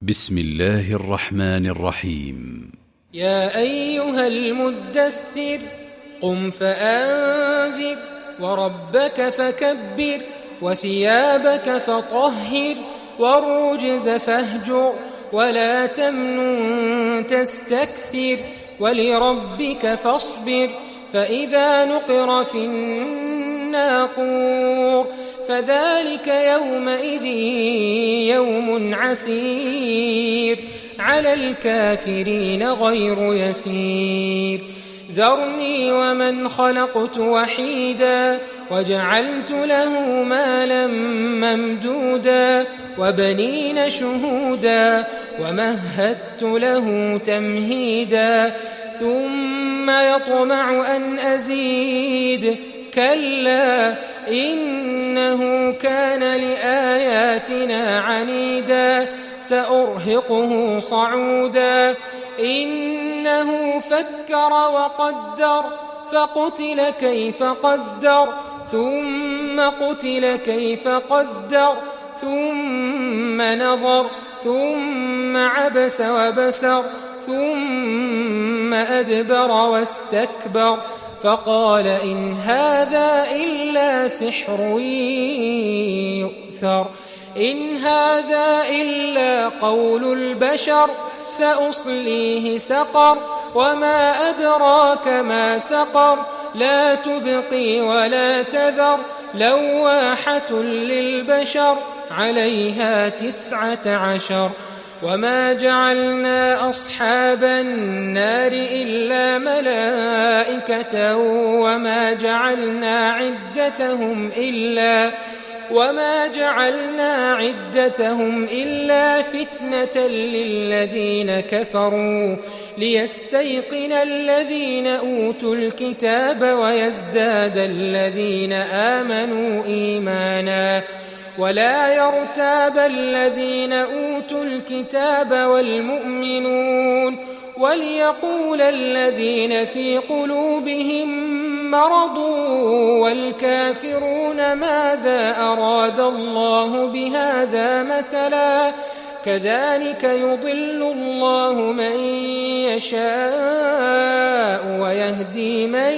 بسم الله الرحمن الرحيم. يا أيها المدثر قم فأنذر وربك فكبر وثيابك فطهر والرجز فاهجر ولا تمنن تستكثر ولربك فاصبر فإذا نقر في الناقور فذلك يومئذ يوم عسير على الكافرين غير يسير ذرني ومن خلقت وحيدا وجعلت له مالا ممدودا وبنين شهودا ومهدت له تمهيدا ثم يطمع أن أزيد كلا إنه كان لآياتنا عنيدا سأرهقه صعودا إنه فكر وقدر فقتل كيف قدر ثم قتل كيف قدر ثم نظر ثم عبس وبسر ثم أدبر واستكبر فقال إن هذا إلا سحر يؤثر إن هذا إلا قول البشر سأصليه سقر وما أدراك ما سقر لا تبقي ولا تذر لواحة للبشر عليها 19 وما جعلنا أصحاب النار إلا ملائكة وما جعلنا عدتهم إلا فتنة للذين كفروا ليستيقن الذين أوتوا الكتاب ويزداد الذين آمنوا إيمانا ولا يرتاب الذين أوتوا الكتاب والمؤمنون وليقول الذين في قلوبهم مرض والكافرون ماذا أراد الله بهذا مثلا كذلك يضل الله من يشاء ويهدي من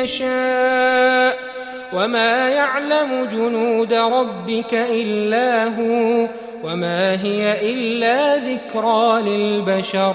يشاء وما يعلم جنود ربك إلا هو وما هي إلا ذكرى للبشر